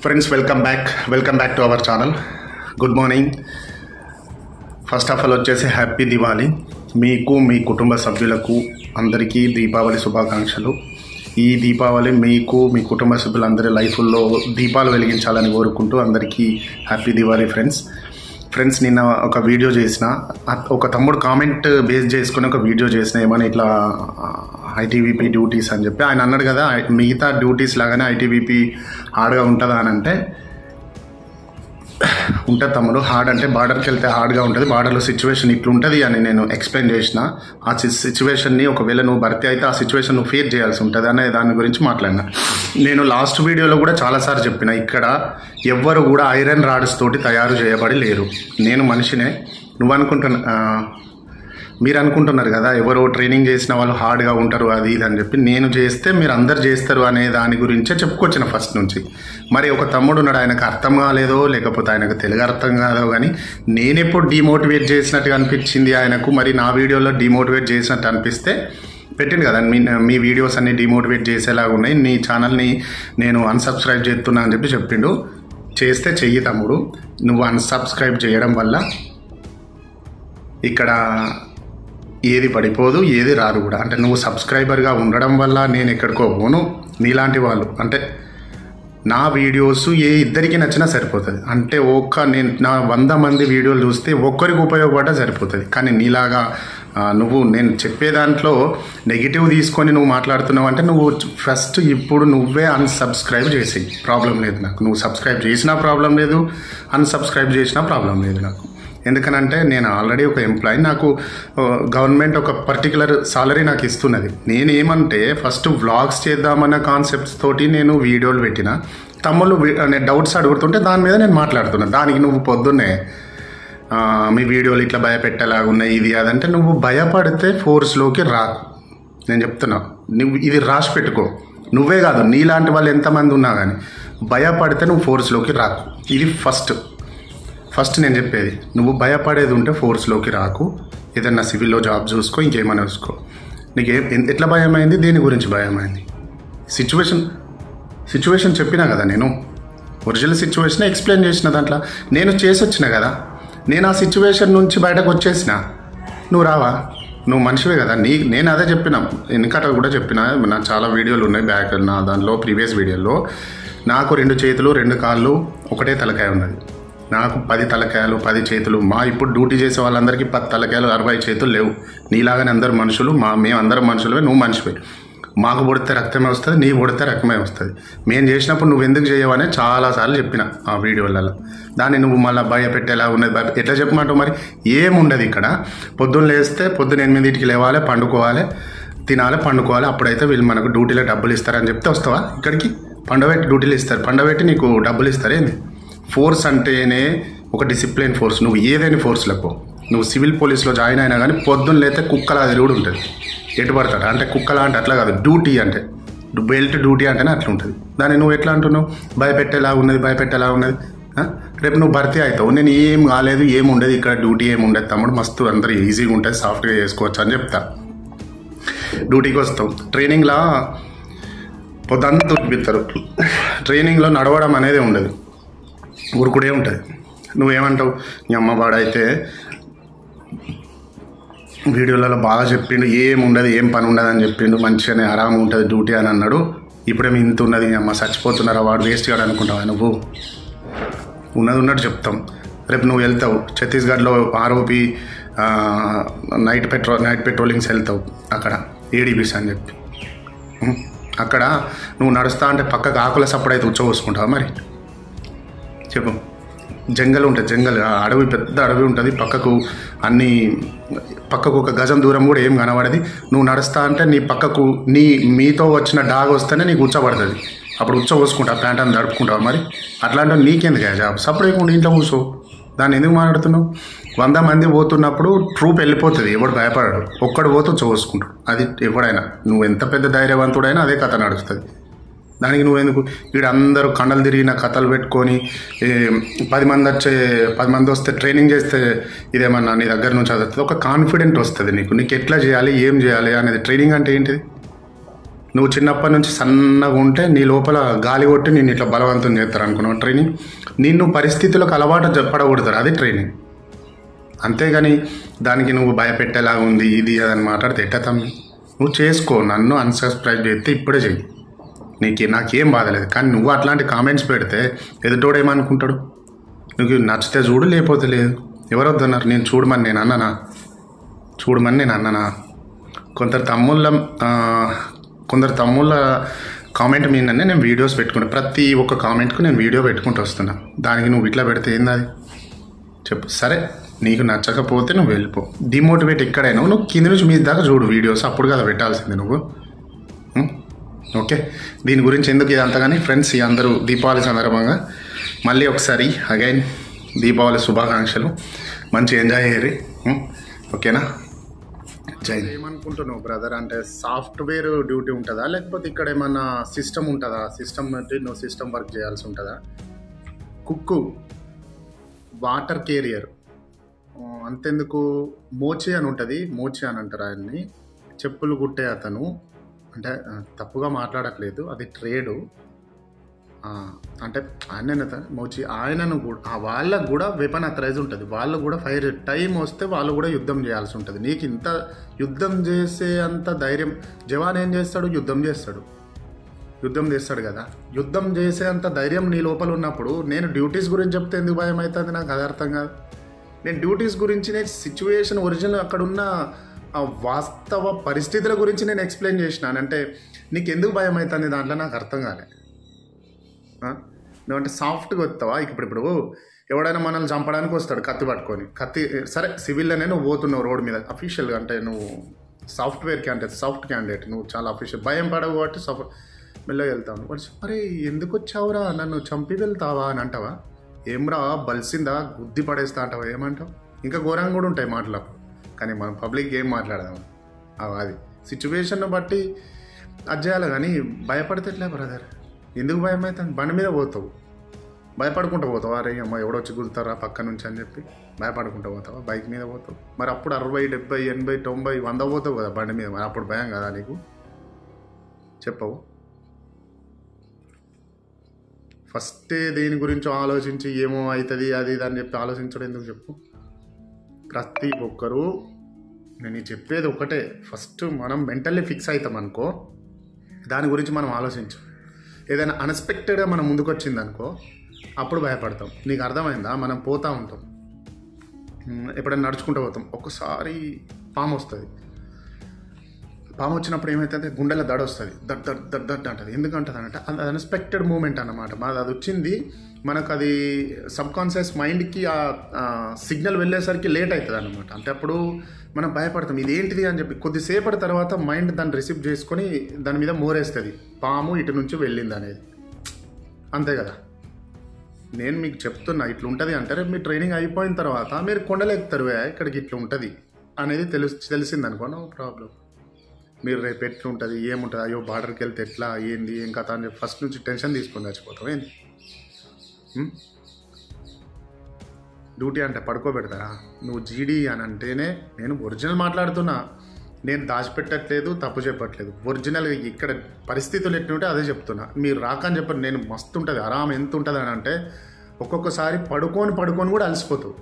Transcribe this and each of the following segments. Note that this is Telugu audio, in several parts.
Friends, welcome back to our channel. Good morning. First of all వచ్చేసి హ్యాపీ దివాళీ మీకు మీ కుటుంబ సభ్యులకు అందరికీ దీపావళి శుభాకాంక్షలు. ఈ దీపావళి మీకు మీ కుటుంబ సభ్యులందరి లైఫ్లో దీపాలు వెలిగించాలని కోరుకుంటూ అందరికీ హ్యాపీ దివాళీ ఫ్రెండ్స్ నిన్న ఒక వీడియో చేసిన, ఒక తమ్ముడు కామెంట్ బేస్ చేసుకుని ఒక వీడియో చేసిన, ఏమని ఇట్లా ఐటీవీపీ డ్యూటీస్ అని చెప్పి ఆయన అన్నాడు కదా, మిగతా డ్యూటీస్ లాగానే ఐటీవీపీ హార్డ్గా ఉంటుందా అని అంటే ఉంటుంది తమ్ముడు. హార్డ్ అంటే బార్డర్కి వెళ్తే హార్డ్గా ఉంటుంది, బార్డర్లో సిచ్యువేషన్ ఇట్లుంటుంది అని నేను ఎక్స్ప్లెయిన్ చేసిన. ఆ సిచ్యువేషన్ని ఒకవేళ నువ్వు భర్తీ అయితే ఆ సిచ్యువేషన్ నువ్వు ఫేస్ చేయాల్సి ఉంటుంది అనే దాని గురించి మాట్లాడినా. నేను లాస్ట్ వీడియోలో కూడా చాలాసార్లు చెప్పిన, ఇక్కడ ఎవ్వరు కూడా ఐరన్ రాడ్స్ తోటి తయారు చేయబడి లేరు. నేను మనిషినే. నువ్వు మీరు అనుకుంటున్నారు కదా ఎవరో ట్రైనింగ్ చేసిన వాళ్ళు హార్డ్గా ఉంటారు అది ఇది అని చెప్పి. నేను చేస్తే మీరు అందరు చేస్తారు అనే దాని గురించే చెప్పుకొచ్చిన ఫస్ట్ నుంచి. మరి ఒక తమ్ముడు ఉన్నాడు, ఆయనకు అర్థం కాలేదో లేకపోతే ఆయనకు తెలుగు అర్థం కాదో కానీ నేను ఎప్పుడు డిమోటివేట్ చేసినట్టుగా అనిపించింది ఆయనకు. మరి నా వీడియోలో డిమోటివేట్ చేసినట్టు అనిపిస్తే పెట్టింది కదా, మీ వీడియోస్ అన్ని డిమోటివేట్ చేసేలాగా ఉన్నాయి, నీ ఛానల్ని నేను అన్సబ్స్క్రైబ్ చేస్తున్నా అని చెప్పి చెప్పిండు. చేస్తే చెయ్యి తమ్ముడు. నువ్వు అన్సబ్స్క్రైబ్ చేయడం వల్ల ఇక్కడ ఏది పడిపోదు, ఏది రాదు కూడా. అంటే నువ్వు సబ్స్క్రైబర్గా ఉండడం వల్ల నేను ఎక్కడికో పోను. నీలాంటి వాళ్ళు అంటే నా వీడియోస్ ఇద్దరికి నచ్చినా సరిపోతుంది. అంటే నేను నా 100 మంది వీడియోలు చూస్తే ఒక్కరికి ఉపయోగపడ్డా సరిపోతుంది. కానీ నీలాగా నువ్వు నేను చెప్పే దాంట్లో నెగిటివ్ తీసుకొని నువ్వు మాట్లాడుతున్నావు అంటే నువ్వు ఫస్ట్ ఇప్పుడు నువ్వే అన్సబ్స్క్రైబ్ చేసి ప్రాబ్లం లేదు నాకు. నువ్వు సబ్స్క్రైబ్ చేసినా ప్రాబ్లం లేదు, అన్సబ్స్క్రైబ్ చేసినా ప్రాబ్లం లేదు నాకు. ఎందుకనంటే నేను ఆల్రెడీ ఒక ఎంప్లాయీ, నాకు గవర్నమెంట్ ఒక పర్టికులర్ సాలరీ నాకు ఇస్తున్నది. నేనేమంటే ఫస్ట్ వ్లాగ్స్ చేద్దామన్న కాన్సెప్ట్స్ తోటి నేను వీడియోలు పెట్టిన. తమ్ముళ్ళు డౌట్స్ అడుగుతుంటే దాని మీద నేను మాట్లాడుతున్నాను. దానికి నువ్వు పొద్దున్నే మీ వీడియోలు ఇట్లా భయపెట్టేలాగా ఉన్నాయి ఇది అదంటే, నువ్వు భయపడితే ఫోర్స్లోకి రాకు. నేను చెప్తున్నా, నువ్వు ఇది రాసి పెట్టుకో. నువ్వే కాదు, నీలాంటి వాళ్ళు ఎంతమంది ఉన్నా కానీ భయపడితే నువ్వు ఫోర్స్లోకి రాకు. ఇది ఫస్ట్ నేను చెప్పేది. నువ్వు భయపడేది ఉంటే ఫోర్స్లోకి రాకు. ఏదన్నా సివిల్లో జాబ్ చూసుకో, ఇంకేమైనా చూసుకో. నీకు ఎట్లా భయమైంది, దేని గురించి భయమైంది? సిచ్యువేషన్ చెప్పినా కదా, నేను ఒరిజినల్ సిచ్యువేషన్ ఎక్స్ప్లెయిన్ చేసిన. దాంట్లో నేను చేసి వచ్చిన కదా, నేను ఆ సిచ్యువేషన్ నుంచి బయటకు వచ్చేసిన. నువ్వు రావా? నువ్వు మనిషివే కదా. నేను అదే చెప్పిన, వెనకట కూడా చెప్పిన. నా చాలా వీడియోలు ఉన్నాయి బ్యాక్, నా దాంట్లో ప్రీవియస్ వీడియోలో. నాకు 2 చేతులు 2 కాళ్ళు ఒకటే తలకాయ ఉన్నది. నాకు 10 తలకాయలు 10 చేతులు. ఇప్పుడు డ్యూటీ చేసే వాళ్ళందరికీ 10 తలకాయలు 60 చేతులు లేవు. నీలాగానే అందరు మనుషులు, మేమందరం మనుషులమే, నువ్వు మనిషివే. మాకు పుడితే రక్తమే వస్తుంది, నీ పుడితే రక్తమే వస్తుంది. మేము చేసినప్పుడు నువ్వు ఎందుకు చేయవని చాలాసార్లు చెప్పిన ఆ వీడియోలలో. దాన్ని నువ్వు మళ్ళీ భయపెట్టేలా ఉన్నది. ఎట్లా చెప్పమంటావు? మరి ఏముండదు ఇక్కడ. పొద్దున్న లేస్తే పొద్దున్న 8ంటికి లేవాలి, పండుకోవాలి, తినాలి, పండుకోవాలి. అప్పుడైతే వీళ్ళు మనకు డ్యూటీలో డబ్బులు ఇస్తారని చెప్తే వస్తావా ఇక్కడికి? పండబెట్టి డ్యూటీలు ఇస్తారు, పండబెట్టి నీకు డబ్బులు ఇస్తారేంది? ఫోర్స్ అంటేనే ఒక డిసిప్లిన్ ఫోర్స్. నువ్వు ఏదైనా ఫోర్స్లకు, నువ్వు సివిల్ పోలీస్లో జాయిన్ అయినా కానీ పొద్దున్న లేతే కుక్కలా తిరుగుడు ఉంటుంది. ఎటు పడతాడు అంటే కుక్కలా అంటే అట్లా కాదు, డ్యూటీ అంటే బెల్ట్ డ్యూటీ అంటేనే అట్లా ఉంటుంది. దాన్ని నువ్వు ఎట్లా అంటున్నావు? భయపెట్టేలా ఉన్నది. రేపు నువ్వు భర్తీ అవుతావు. నేను ఏం కాలేదు, ఏముండదు ఇక్కడ, డ్యూటీ ఏముండదు తమ్ముడు, మస్తు అందరూ ఈజీగా ఉంటుంది, సాఫ్ట్గా చేసుకోవచ్చు అని చెప్తా. డ్యూటీకి వస్తావు, ట్రైనింగ్లో పొద్దంతా చూపిస్తారు. ట్రైనింగ్లో నడవడం అనేది ఉండదు, ఊరుకుడే ఉంటుంది. నువ్వేమంటావు? నీ అమ్మవాడైతే వీడియోలలో బాగా చెప్పిండు, ఏముండదు, ఏం పని ఉండదు అని చెప్పిండు, మంచిగానే ఆరాము ఉంటుంది డ్యూటీ అని అన్నాడు. ఇప్పుడేమో ఇంత ఉన్నది, అమ్మ చచ్చిపోతున్నారా వాడు వేస్ట్ కాడు అనుకుంటావా? నువ్వు ఉన్నట్టు చెప్తాం. రేపు నువ్వు వెళ్తావు ఛత్తీస్గఢ్లో ఆర్ఓపి నైట్ పెట్రోలింగ్స్ వెళ్తావు, అక్కడ ఏడీబీస్ అని చెప్పి. అక్కడ నువ్వు నడుస్తా అంటే పక్కకు ఆకుల సప్పుడైతే ఉచ్చబోసుకుంటావా? మరి చెప్పు. జంగల్ ఉంటుంది, అడవి, పెద్ద అడవి ఉంటుంది. పక్కకు ఒక గజం దూరం కూడా ఏం కనబడది. నువ్వు నడుస్తా అంటే నీ పక్కకు మీతో వచ్చిన డాగ్ వస్తేనే నీకు ఉచ్చబడుతుంది. అప్పుడు ఉచ్చబోసుకుంటావు, ప్యాంట్ అని దడుపుకుంటావు. మరి అట్లాంటి నీకెందుకు జాబ్? సపరేట్ లేకుండా ఇంట్లో కూర్చో. దాన్ని ఎందుకు మాట్లాడుతున్నావు? 100 మంది పోతున్నప్పుడు ట్రూప్ వెళ్ళిపోతుంది, ఎవడు భయపడడు. ఒక్కడు పోతూ ఉచ్చబోసుకుంటాడు. అది ఎవడైనా, నువ్వు ఎంత పెద్ద ధైర్యవంతుడైనా అదే కథ నడుస్తుంది. దానికి నువ్వెందుకు? వీడు అందరూ కండలు తిరిగిన కథలు పెట్టుకొని 10 మంది వస్తే ట్రైనింగ్ చేస్తే ఇదేమన్నా నీ దగ్గర నుంచి చదువుతుంది. ఒక కాన్ఫిడెంట్ వస్తుంది నీకు ఎట్లా చేయాలి, ఏం చేయాలి అనేది. ట్రైనింగ్ అంటే ఏంటిది? నువ్వు చిన్నప్పటి నుంచి సన్నగా ఉంటే నీ లోపల గాలి కొట్టి నేను ఇట్లా బలవంతం చేస్తారు అనుకున్నావు ట్రైనింగ్. నిన్ను పరిస్థితులకు అలవాటు పడగొడతారు, అది ట్రైనింగ్. అంతేగాని దానికి నువ్వు భయపెట్టేలా ఉంది ఇది అదని మాట్లాడితే ఎట్ట తమ్మి? నువ్వు చేసుకో, నన్ను అన్సబ్స్క్రైబ్ చేస్తే ఇప్పుడే చెయ్యి, నాకేం బాధలేదు. కానీ నువ్వు అట్లాంటి కామెంట్స్ పెడితే ఎదుటోడు ఏమనుకుంటాడు? నువ్వు నచ్చితే చూడు, లేకపోతే లేదు. ఎవరు వద్దన్నారు? నేను చూడమని నేను అన్నానా? కొందరు తమ్ముళ్ళ కామెంట్ మీదనే నేను వీడియోస్ పెట్టుకుంటా. ప్రతి ఒక్క కామెంట్కు నేను వీడియో పెట్టుకుంటూ వస్తున్నా. దానికి నువ్వు ఇట్లా పెడితే ఏంది అది చెప్పు? సరే, నీకు నచ్చకపోతే నువ్వు వెళ్ళిపో. డిమోటివేట్ ఎక్కడైనా నువ్వు కింద నుంచి మీ దాకా చూడు వీడియోస్, అప్పుడు కదా పెట్టాల్సింది నువ్వు. ఓకే, దీని గురించి ఎందుకు ఇదంతా. కానీ ఫ్రెండ్స్, ఈ అందరూ దీపావళి సందర్భంగా మళ్ళీ ఒకసారి అగైన్ దీపావళి శుభాకాంక్షలు. మంచి ఎంజాయ్ అయ్యారు. ఓకేనా? జై. ఏమనుకుంటున్నావు బ్రదర్? అంటే సాఫ్ట్వేర్ డ్యూటీ ఉంటుందా, లేకపోతే ఇక్కడ ఏమన్నా సిస్టమ్ ఉంటుందా? సిస్టమ్ అంటే నువ్వు సిస్టమ్ వర్క్ చేయాల్సి ఉంటుందా? కుక్కు, వాటర్ కేరియర్, అంతెందుకు మోచి అని ఉంటుంది. మోచి అని అంటారు ఆయన్ని. చెప్పులు కుట్టే అతను. అంటే తప్పుగా మాట్లాడట్లేదు, అది ట్రేడు. అంటే ఆయన మోచి, ఆయనను కూడా వాళ్ళకు కూడా వెపన్ అథరైజ్ ఉంటుంది. వాళ్ళు కూడా ఫైర్ టైం వస్తే వాళ్ళు కూడా యుద్ధం చేయాల్సి ఉంటుంది. నీకు ఇంత యుద్ధం చేసే అంత ధైర్యం జవాన్ ఏం చేస్తాడు? యుద్ధం చేస్తాడు కదా. యుద్ధం చేసే అంత ధైర్యం నీ లోపల ఉన్నప్పుడు నేను డ్యూటీస్ గురించి చెప్తే ఎందుకు భయం అవుతుంది? నాకు అది అర్థం కాదు. నేను డ్యూటీస్ గురించి, నేను సిచ్యువేషన్ ఒరిజినల్ అక్కడున్న వాస్తవ పరిస్థితుల గురించి నేను ఎక్స్ప్లెయిన్ చేసినాను. అంటే నీకు ఎందుకు భయం అవుతుంది దాంట్లో నాకు అర్థం కాలే. నువ్వంటే సాఫ్ట్గా వస్తావా? ఇప్పుడు ఎవడైనా మనల్ని చంపడానికి వస్తాడు కత్తి పట్టుకొని. సరే, సివిల్లోనే నువ్వు పోతున్నావు రోడ్ మీద అఫీషియల్గా. అంటే నువ్వు సాఫ్ట్ క్యాండిడేట్, నువ్వు చాలా అఫీషియల్. భయం పడవు కాబట్టి మెల్లగా వెళ్తావు. అరే ఎందుకు వచ్చావురా, నన్ను చంపి వెళ్తావా అని అంటావా? ఏమ్రా బలిసిందా, గుద్ది పడేస్తా అంటావా? ఏమంటావు? ఇంకా ఘోరంగా కూడా ఉంటాయి మాటలు. కానీ మనం పబ్లిక్ ఏం మాట్లాడదాం, అది సిచ్యువేషన్ బట్టి అది చేయాలి. కానీ భయపడితే ఎట్లా బ్రదర్? ఎందుకు భయం అవుతుంది? బండి మీద పోతావు, భయపడుకుంటూ పోతావు. అరే అమ్మ ఎవడొచ్చి గుద్దుతారా పక్క నుంచి అని చెప్పి భయపడుకుంటూ పోతావా? బైక్ మీద పోతావు. మరి అప్పుడు 60, 70, 80, 90, 100 పోతావు కదా బండి మీద. మరి అప్పుడు భయం కదా నీకు? చెప్పవు. ఫస్టే దేని గురించో ఆలోచించి ఏమో అవుతుంది అది ఇది అని చెప్పి ఆలోచించడం ఎందుకు చెప్పు? ప్రతి ఒక్కరూ నేను చెప్పేది ఒకటే, ఫస్ట్ మనం మెంటల్లీ ఫిక్స్ అవుతాం అనుకో, దాని గురించి మనం ఆలోచించు. ఏదైనా అన్ఎక్స్పెక్టెడ్గా మనం ముందుకు వచ్చింది అనుకో, అప్పుడు భయపడతాం. నీకు అర్థమైందా? మనం పోతూ ఉంటాం, ఎప్పుడైనా నడుచుకుంటూ పోతాం, ఒక్కసారి పాము వస్తుంది. పాము వచ్చినప్పుడు ఏమవుతుంది? గుండెల దడ వస్తుంది, దడ్ అంటుంది. ఎందుకంటుంది అంటే అది అన్ఎక్స్పెక్టెడ్ మూమెంట్ అన్నమాట. అది వచ్చింది మనకు, అది సబ్కాన్షియస్ మైండ్కి ఆ సిగ్నల్ వెళ్ళేసరికి లేట్ అవుతుంది అన్నమాట. అంటే అప్పుడు మనం భయపడతాం, ఇది ఏంటిది అని చెప్పి. కొద్దిసేపటి తర్వాత మైండ్ దాన్ని రిసీవ్ చేసుకొని దాని మీద మోరేస్తుంది, పాము ఇటు నుంచి వెళ్ళింది అనేది. అంతే కదా? నేను మీకు చెప్తున్నా ఇట్లా ఉంటుంది అంటే, రేపు మీ ట్రైనింగ్ అయిపోయిన తర్వాత మీరు కొండలు ఎక్కుతారు, ఇక్కడికి ఇట్లా ఉంటుంది అనేది తెలిసింది అనుకో, నో ప్రాబ్లం. మీరు రేపు ఎట్లా ఉంటుంది, ఏముంటుంది, అయ్యో బార్డర్కి వెళ్తే ఎట్లా, ఏంది ఏం కథ అని చెప్పి ఫస్ట్ నుంచి టెన్షన్ తీసుకొని చచ్చిపోతాం. ఏంది డ్యూటీ అంటే పడుకోబెడతారా? నువ్వు జీడీ అని అంటేనే నేను ఒరిజినల్ మాట్లాడుతున్నా, నేను దాచిపెట్టట్లేదు, తప్పు చెప్పట్లేదు. ఒరిజినల్గా ఇక్కడ పరిస్థితులు ఎట్లుంటే అదే చెప్తున్నా. మీరు రాకని చెప్పండి, నేను మస్తు ఉంటుంది ఆరాం. ఎంత ఉంటుంది అని అంటే ఒక్కొక్కసారి పడుకొని కూడా అలసిపోతావు,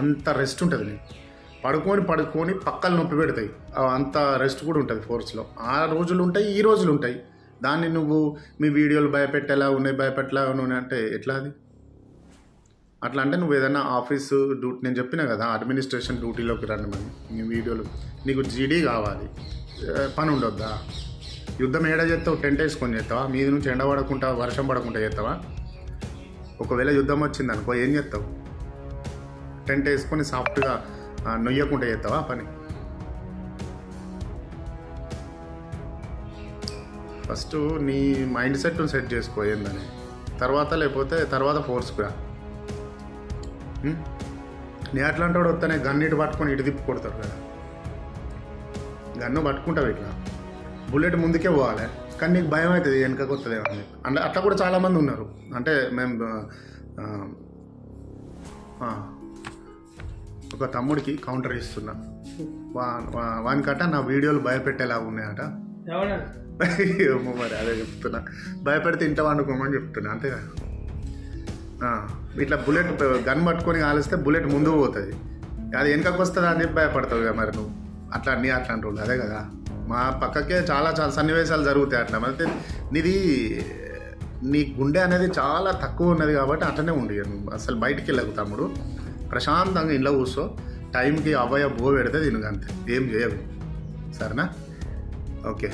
అంత రెస్ట్ ఉంటుంది. నీకు పడుకొని పక్కలు నొప్పి పెడతాయి, అంత రెస్ట్ కూడా ఉంటుంది ఫోర్స్లో. ఆ రోజులు ఉంటాయి, ఈ రోజులు ఉంటాయి. దాన్ని నువ్వు మీ వీడియోలు భయపెట్టేలా ఉన్నాయి అంటే ఎట్లా? అది అట్లా అంటే నువ్వు ఏదైనా ఆఫీసు డ్యూటీ, నేను చెప్పినా కదా అడ్మినిస్ట్రేషన్ డ్యూటీలోకి రండి మరి నీ వీడియోలు. నీకు జీడీ కావాలి, పని ఉండొద్దా? యుద్ధం ఏడా చేస్తావు? టెంట్ వేసుకొని చేస్తావా? మీది నుంచి ఎండ పడకుండా వర్షం పడకుండా చేస్తావా? ఒకవేళ యుద్ధం వచ్చింది అనుకో, ఏం చేస్తావు? టెంట్ వేసుకొని సాఫ్ట్గా నొయ్యకుండా చేస్తావా పని? ఫస్ట్ నీ మైండ్ సెట్ను సెట్ చేసుకో ఏందని, తర్వాత ఫోర్స్గా. నీ అట్లాంటి వాడు వస్తానే గన్ను ఇటు పట్టుకొని ఇటు తిప్పి కొడతారు కదా. గన్ను పట్టుకుంటావు ఇట్లా, బుల్లెట్ ముందుకే పోవాలి, కానీ నీకు భయం అవుతుంది వెనకకు వస్తుంది అని. అంటే అట్లా కూడా చాలామంది ఉన్నారు. అంటే మేము ఒక తమ్ముడికి కౌంటర్ ఇస్తున్నా, వానికట నా వీడియోలు భయపెట్టేలా ఉన్నాయట. ఏమో మరి అదే చెప్తున్నా, భయపడితే ఇంట్లో వండుకోమని చెప్తున్నా అంతేగా. ఇట్లా బుల్లెట్ గన్ పట్టుకొని కాలిస్తే బుల్లెట్ ముందుకు పోతుంది, అది వెనకకు వస్తుందా అని చెప్పి భయపడతావు కదా మరి నువ్వు. అట్లా అన్నీ అట్లాంటి వాళ్ళు అదే కదా. మా పక్కకే చాలా చాలా సన్నివేశాలు జరుగుతాయి అట్లా. అయితే నీ గుండె అనేది చాలా తక్కువ ఉన్నది కాబట్టి అట్లనే ఉండి నువ్వు అసలు బయటికి వెళ్ళకు తమ్ముడు, ప్రశాంతంగా ఇంట్లో కూర్చో, టైంకి అబ్బాయి బో పెడితే దీనికి అంతే, ఏం చేయవు. సరేనా? ఓకే.